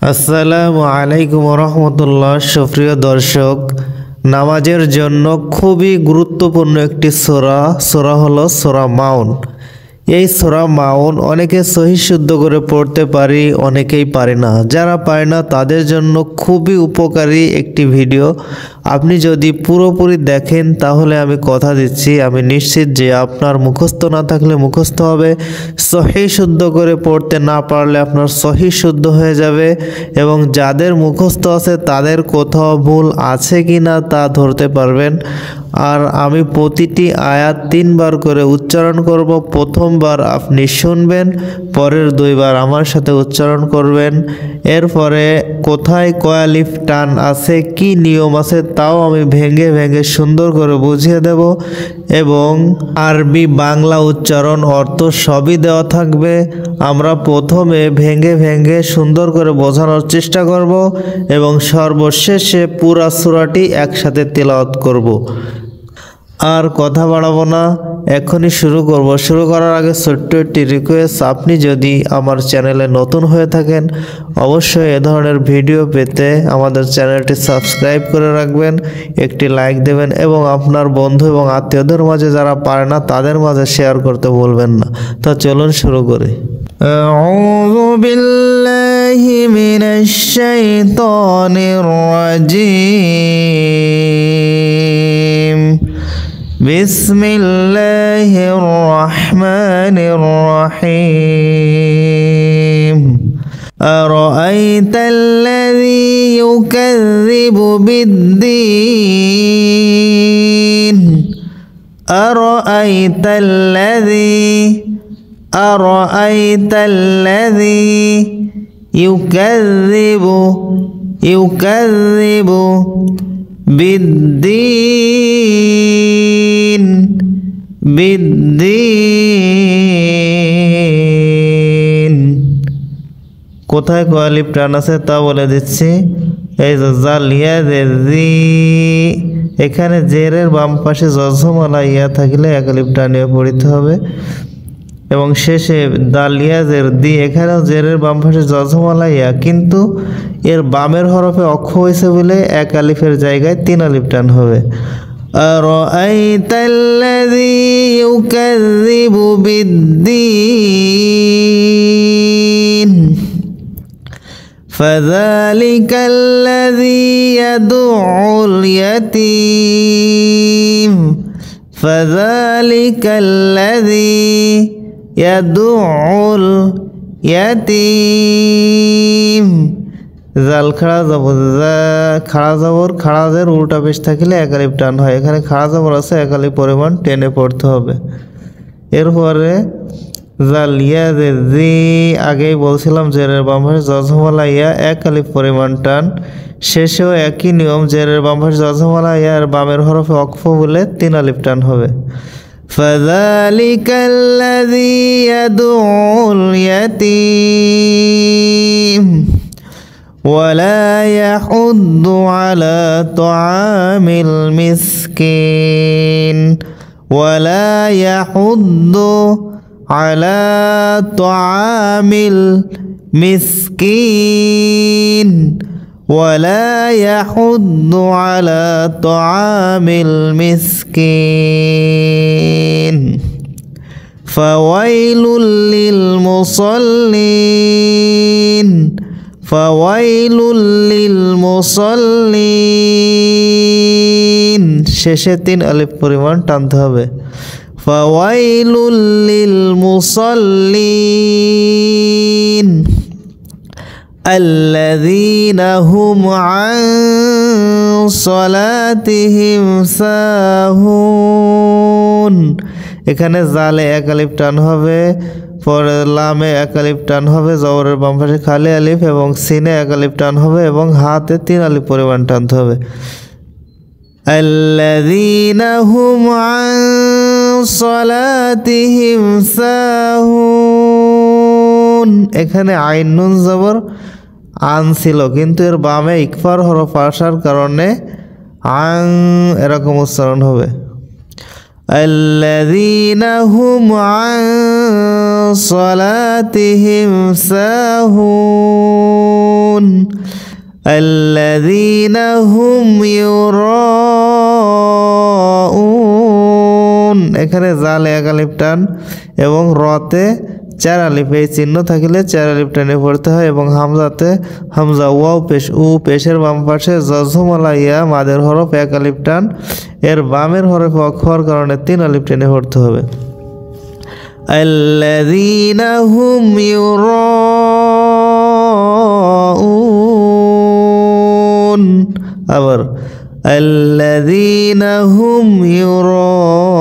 আসসালামু আলাইকুম রহমতুল্লাহ। সুপ্রিয় দর্শক, নামাজের জন্য খুবই গুরুত্বপূর্ণ একটি সূরা হলো সূরা মাউন। এই সূরা মাউন অনেকে সহি শুদ্ধ করে পড়তে পারি, অনেকেই পারে না। যারা পারে না তাদের জন্য খুবই উপকারী একটি ভিডিও। আপনি যদি পুরোপুরি দেখেন তাহলে আমি কথা দিচ্ছি, আমি নিশ্চিত যে আপনার মুখস্থ না থাকলে মুখস্থ হবে, সহি শুদ্ধ করে পড়তে না পারলে আপনার সহি শুদ্ধ হয়ে যাবে, এবং যাদের মুখস্থ আছে তাদের কোথাও ভুল আছে কি না তা ধরতে পারবেন। আর আমি প্রতিটি আয়াত 3 বার করে উচ্চারণ করব। প্রথমবার আপনি শুনবেন, পরের 2 বার আমার সাথে উচ্চারণ করবেন। এরপরে কোথায় কয় আলিফ টান আছে, কি নিয়ম আছে তাও আমি ভেঙে ভেঙে সুন্দর করে বুঝিয়ে দেব, এবং আরবি বাংলা উচ্চারণ অর্থ সবই দেওয়া থাকবে। আমরা প্রথমে ভেঙে ভেঙে সুন্দর করে বোঝানোর চেষ্টা করব এবং সর্বশেষে পুরা সূরাটি একসাথে তেলাওয়াত করব। আর কথা বাড়াবো না, এখনই শুরু করব। শুরু করার আগে ছোট্ট একটি রিকোয়েস্ট, আপনি যদি আমার চ্যানেলে নতুন হয়ে থাকেন অবশ্যই এ ধরনের ভিডিও পেতে আমাদের চ্যানেলটি সাবস্ক্রাইব করে রাখবেন, একটি লাইক দেবেন এবং আপনার বন্ধু এবং আত্মীয়দের মাঝে যারা পারে না তাদের মাঝে শেয়ার করতে ভুলবেন না। তো চলুন শুরু করি। আউযু বিল্লাহি মিনাশ শাইতানির রাজিম। বিসমিল্লাহির রহমানির রহিম। আরাআইতাল্লাযী ইউকাযযিবু বিদ্দীন। আরাআইতাল্লাযী ইউকাযযিবু বিদ্দীন। কোথায় কয় আলিফ টান আছে তা বলে দিচ্ছি। এই যে জালিয়া জি, এখানে জেরের বাম পাশে জজমালা ইয়া থাকলে 1 আলিফ টানিয়ে পড়তে হবে, এবং শেষে দালিয়া জের দি, এখানেও জেরের বাম পাশে জজমালা ইয়া, কিন্তু এর বামের হরফে অক্ষ হয়েছে বলে 1 আলিফের জায়গায় 3 আলিফ টান হবে। আরাআইতাল্লাযী ইউকাযযিবু বিদ্দীন ফাযালিকাল্লাযী ইয়াদুউল ইয়াতীম। ফাযালিকাল্লাযী ইয়াদুউল ইয়াতীম। জাল খাড়া জবর, খাড়া জবর, খাড়াদের উল্টা পেশ থাকলে 1 আলিফ টান হয়। এখানে খাড়া জবর আছে, 1 আলিফ পরিমাণ টেনে পড়তে হবে। এরপরে জালিয়া জি, আগেই বলছিলাম জেরের বাম পাশে জজমালা ইয়া 1 আলিফ পরিমাণ টান। শেষেও একই নিয়ম, জেরের বাম পাশে জজমালা ইয়া আর বামের হরফে অক্ষ বলে 3 আলিফ টান হবে। ফাযালিকাল্লাযী ইয়াদুউল ইয়াতীম ওয়ালা ইয়াহুদ্দু আলা তুআমিল মিসকিন। ওয়ালা ইয়াহুদ্দু আলা তুআমিল মিসকিন। ওয়ালা ইয়াহুদ্দু আলা তুআমিল মিসকিন। ফাওয়াইলুল লিল মুসাল্লিন। ফাওয়াইলুল লিল মুসাল্লিন, শেষে 3 আলিফ পরিমাণ টানতে হবে। ফাওয়াইলুল লিল মুসাল্লিন আল্লাযীনা হুম আন সালাতিহিম সাহুন। এখানে জালে 1 আলিফ টান হবে, পরে লামে 1 আলিফ টান হবে, জবরের বাম পাশে খালি আলিফ, এবং সিনে 1 আলিফ টান হবে, এবং হাতে 3 আলিফ পরিমাণ টানতে হবে। আল্লাযীনা হুম আন সালাতিহিম সাহুন। এখানে আইন নুন জবর আন ছিল, কিন্তু এর বামে ইকফার হরফ আসার কারণে আং এরকম উচ্চারণ হবে। الذين هم عن صلاتهم ساهون الذين هم يراءون এখানে জালে এক আলিফ টান এবং রতে চার আলিফ এই চিহ্ন থাকলে চার আলিফ টানে পড়তে হয় এবং হামজাতে হামজা ওয়াও পেশ উ পেশের বাম পাশে জজমলা ইয়া মাদের হরফ এক আলিফ টান এর বামের হরফ অক্ষ হওয়ার কারণে তিন আলিফ টেনে পড়তে হবে আল্লাযীনা হুম ইউরাউন আবার আল্লাযীনা হুম ইউরাউন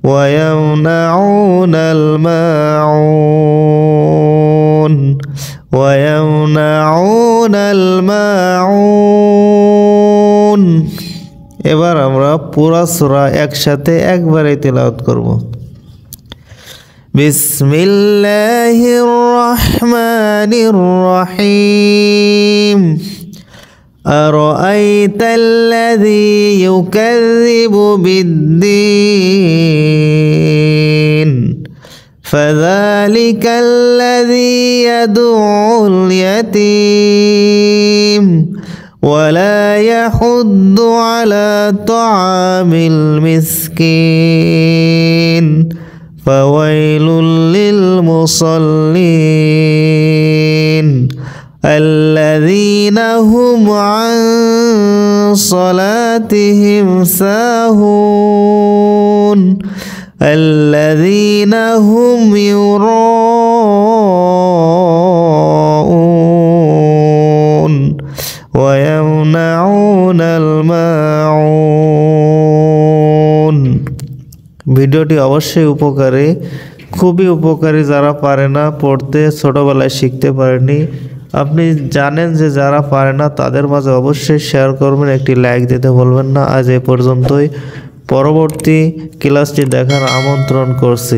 ويمنعون الماعون ويمنعون الماعون এবার আমরা পুরা সূরা একসাথে একবারে তেলাওয়াত করব বিসমিল্লাহির রহমানির রহিম أرأيت الذي يكذب بالدين فذلك الذي يدعو اليتيم ولا يحض على طعام المسكين فويل للمصلين الذين هم عن صلاتهم ساهون الذين هم يراءون ويمنعون الماعون ভিডিওটি অবশ্যই উপকারী খুবই উপকারী যারা পারে না পড়তে ছোটবেলায় শিখতে পারেনি আপনি জানেন যে যারা পারে না তাদের মাঝে অবশ্যই শেয়ার করবেন একটি লাইক দিতে ভুলবেন না আজ এই পর্যন্তই পরবর্তী ক্লাসটি দেখার আমন্ত্রণ করছি